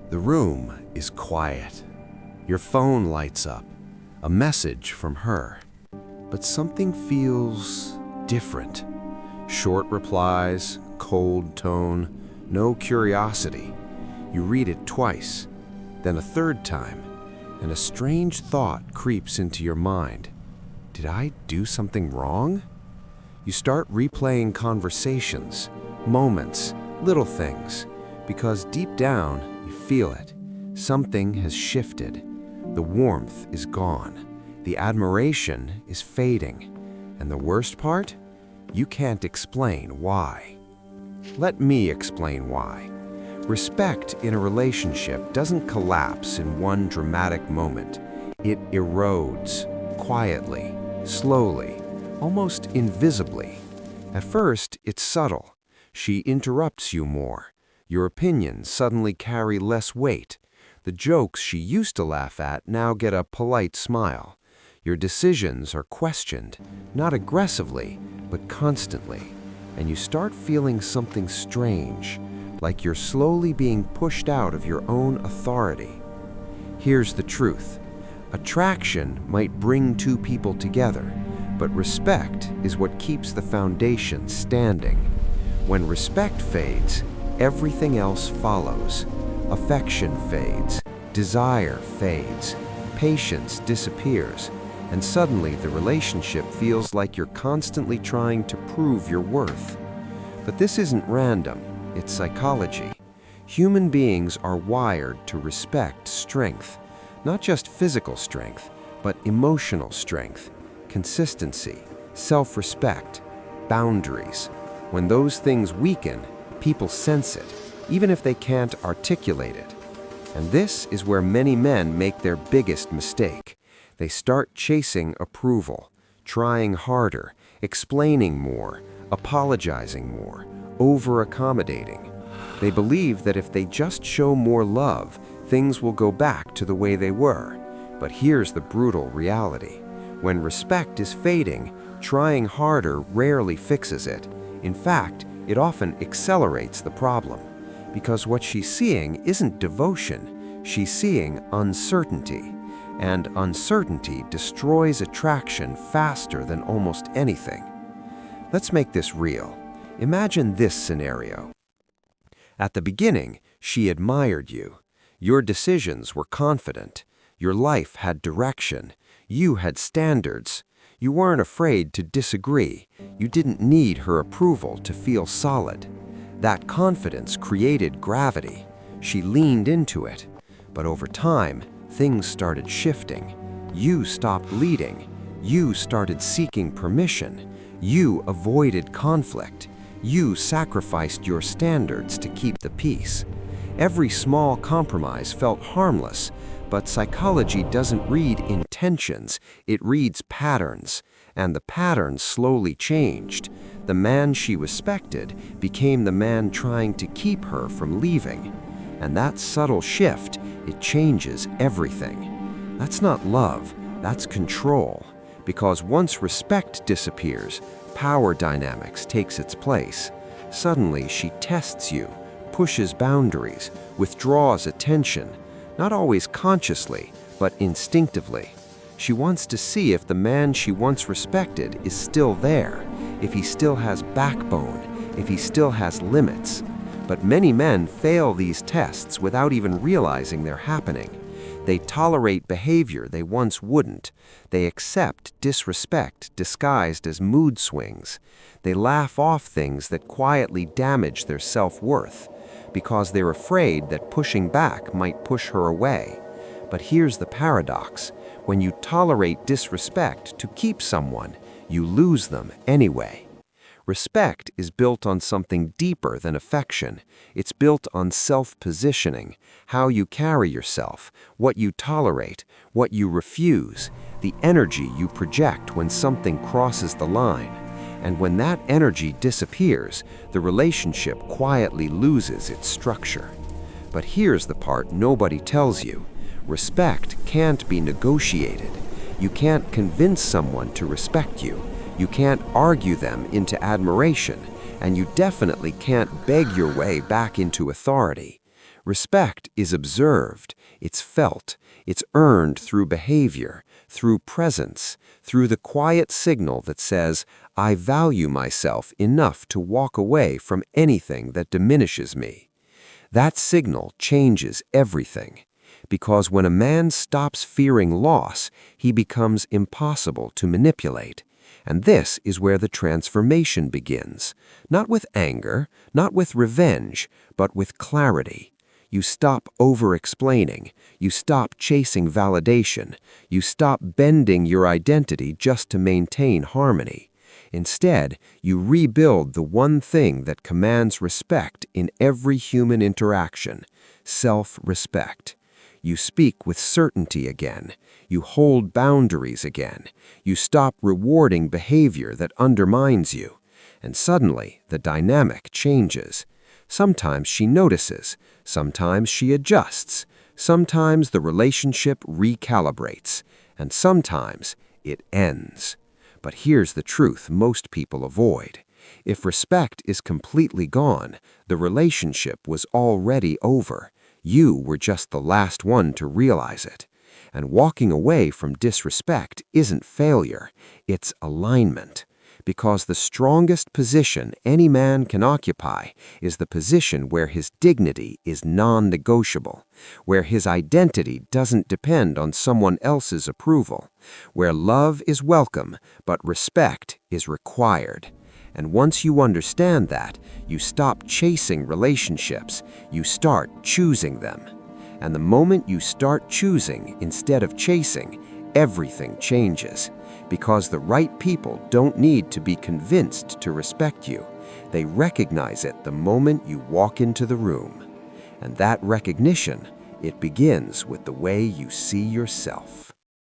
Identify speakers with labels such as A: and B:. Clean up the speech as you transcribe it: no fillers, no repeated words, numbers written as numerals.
A: The room is quiet. Your phone lights up, a message from her. But something feels different. Short replies, cold tone, no curiosity. You read it twice, then a third time, and a strange thought creeps into your mind. Did I do something wrong? You start replaying conversations, moments, little things, because deep down you feel it. Something has shifted. The warmth is gone. The admiration is fading. And the worst part? You can't explain why. Let me explain why. Respect in a relationship doesn't collapse in one dramatic moment. It erodes, quietly, slowly, almost invisibly. At first, it's subtle. She interrupts you more. Your opinions suddenly carry less weight. The jokes she used to laugh at now get a polite smile. Your decisions are questioned, not aggressively, but constantly. And you start feeling something strange, like you're slowly being pushed out of your own authority. Here's the truth. Attraction might bring two people together, but respect is what keeps the foundation standing. When respect fades, everything else follows. Affection fades, desire fades, patience disappears, and suddenly the relationship feels like you're constantly trying to prove your worth. But this isn't random, it's psychology. Human beings are wired to respect strength, not just physical strength, but emotional strength, consistency, self-respect, boundaries. When those things weaken, people sense it, even if they can't articulate it. And this is where many men make their biggest mistake. They start chasing approval, trying harder, explaining more, apologizing more, over-accommodating. They believe that if they just show more love, things will go back to the way they were. But here's the brutal reality. When respect is fading, trying harder rarely fixes it. In fact, it often accelerates the problem. Because what she's seeing isn't devotion, she's seeing uncertainty. And uncertainty destroys attraction faster than almost anything. Let's make this real. Imagine this scenario. At the beginning, she admired you. Your decisions were confident. Your life had direction. You had standards. You weren't afraid to disagree. You didn't need her approval to feel solid. That confidence created gravity. She leaned into it. But over time, things started shifting. You stopped leading. You started seeking permission. You avoided conflict. You sacrificed your standards to keep the peace. Every small compromise felt harmless, but psychology doesn't read intentions, it reads patterns. And the patterns slowly changed. The man she respected became the man trying to keep her from leaving. And that subtle shift, it changes everything. That's not love, that's control. Because once respect disappears, power dynamics takes its place. Suddenly she tests you, pushes boundaries, withdraws attention, not always consciously, but instinctively. She wants to see if the man she once respected is still there, if he still has backbone, if he still has limits. But many men fail these tests without even realizing they're happening. They tolerate behavior they once wouldn't. They accept disrespect disguised as mood swings. They laugh off things that quietly damage their self-worth because they're afraid that pushing back might push her away. But here's the paradox. When you tolerate disrespect to keep someone, you lose them anyway. Respect is built on something deeper than affection. It's built on self-positioning, how you carry yourself, what you tolerate, what you refuse, the energy you project when something crosses the line. And when that energy disappears, the relationship quietly loses its structure. But here's the part nobody tells you. Respect can't be negotiated. You can't convince someone to respect you. You can't argue them into admiration, and you definitely can't beg your way back into authority.
B: Respect is observed, it's felt, it's earned through behavior, through presence, through the quiet signal that says, I value myself enough to walk away from anything that diminishes me. That signal changes everything, because when a man stops fearing loss, he becomes impossible to manipulate. And this is where the transformation begins, not with anger, not with revenge, but with clarity. You stop over-explaining, you stop chasing validation, you stop bending your identity just to maintain harmony. Instead, you rebuild the one thing that commands respect in every human interaction: self-respect. You speak with certainty again. You hold boundaries again. You stop rewarding behavior that undermines you. And suddenly, the dynamic changes. Sometimes she notices. Sometimes she adjusts. Sometimes the relationship recalibrates. And sometimes it ends. But here's the truth most people avoid. If respect is completely gone, the relationship was already over. You were just the last one to realize it. And walking away from disrespect isn't failure, it's alignment. Because the strongest position any man can occupy is the position where his dignity is non-negotiable, where his identity doesn't depend on someone else's approval, where love is welcome but respect is required. And once you understand that, you stop chasing relationships, you start choosing them. And the moment you start choosing instead of chasing, everything changes. Because the right people don't need to be convinced to respect you. They recognize it the moment you walk into the room. And that recognition, it begins with the way you see yourself.